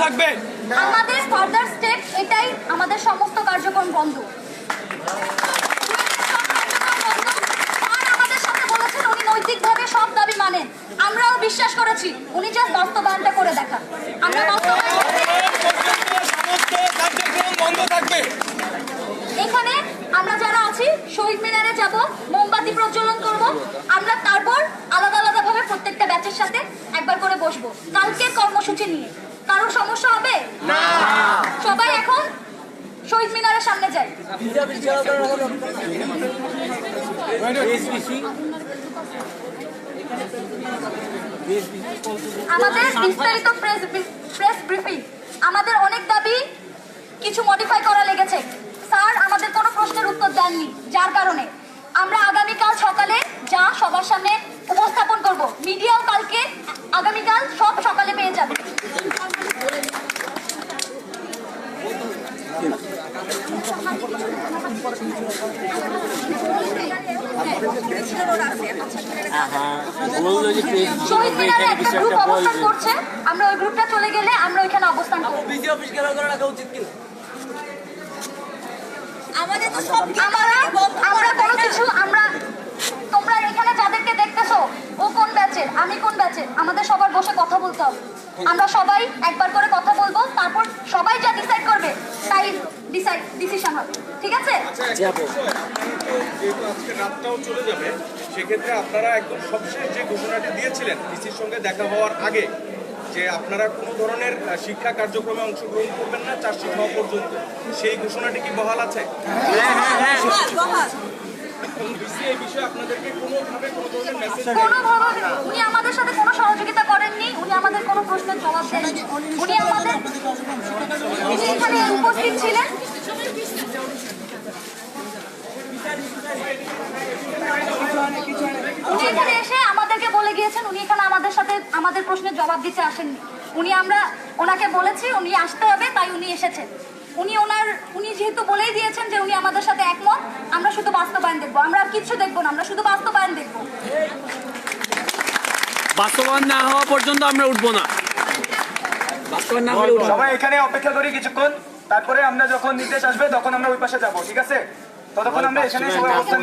থাকবে। আমাদের further step এটাই, আমাদের সমস্ত কার্যক্রম বন্ধ। আমাদের সাথে বলেছেন উনি নৈতিকভাবে সব দাবি মানেন, আমরাও বিশ্বাস করেছি, উনি জাস্ট বাস্তবায়নটা করে দেখান। আমরা বন্ধ থাকবে। এখানে আমরা যারা আছি শহীদ মিনারে যাব, মোমবাতি প্রজ্বলন করব, আমরা তারপর আলাদা আলাদা ভাবে প্রত্যেকটা ব্যাচের সাথে একবার করে বসবো কালকের কর্মসূচি নিয়ে। কারোর সমস্যা হবে না, সবাই এখন শহীদ মিনারের সামনে যাই। আমাদের বিস্তারিত প্রেস ব্রিফিং, আমাদের অনেক দাবি কিছু মডিফাই করা লেগেছে। স্যার আমাদের কোনো প্রশ্নের উত্তর দেননি, যার কারণে আমরা আগামীকাল সকালে যা সবার সামনে উপস্থাপন করব। মিডিয়াও কালকে আগামীকাল সব সকালে পেয়ে যাবে। শহীদ মিনারে একটা গ্রুপ অবস্থান করছে, আমরা ওই গ্রুপটা চলে গেলে আমরা ওইখানে অবস্থান করব। আমরা কোনো কিছু, আমরা তোমরা এখানে যাদেরকে দেখতেছো ও কোন ব্যাচের, আমি কোন ব্যাচের, আমাদের সবার বসে কথা বলতে হবে। আমরা সবাই একবার করে কথা বলবো, তারপর সবাই যা ডিসাইড করবে তাই ডিসিশন হবে, ঠিক আছে? যেহেতু আজকে রাতটাও চলে যাবে, সেক্ষেত্রে আপনারা একদম সবশেষ যে ঘোষণাটি দিয়েছিলেন ডিসির সঙ্গে দেখা হওয়ার আগে, যে আপনারা কোনো ধরনের শিক্ষা কার্যক্রমে অংশগ্রহণ করবেন না চার্জশিট হওয়া পর্যন্ত, সেই ঘোষণাটি কি বহাল আছে? এই বিষয়ে আপনাদেরকে কোনোভাবে কোনো ধরনের মেসেজ, উনি আমাদের সাথে কোনো সহযোগিতা করেননি, উনি আমাদের কোনো প্রশ্নের জবাব দেননি। উনি আমাদের এখানে উপস্থিত ছিলেন, উনি এখানে এসে আমাদেরকে বলে গিয়েছেন উনি এখানে আমাদের সাথে আমাদের প্রশ্নের জবাব দিতে আসেননি। আমরা ওনাকে বলেছি উনি আসতে হবে, তাই উনি এসেছেন। উনি যেহেতু বলেই দিয়েছেন যে উনি আমাদের সাথে একমত, আমরা শুধু বাস্তবায়ন দেখবো, আমরা আর কিছু দেখবো না, আমরা শুধু বাস্তবায়ন দেখবো। বাস্তবায়ন না হওয়া পর্যন্ত আমরা উঠবো না। সবাই এখানে অপেক্ষা করি কিছুক্ষণ, তারপরে আমরা যখন নির্দেশ আসবে তখন আমরা ওই পাশে যাবো, ঠিক আছে? ততক্ষণ আমরা এখানে সবাই অবস্থান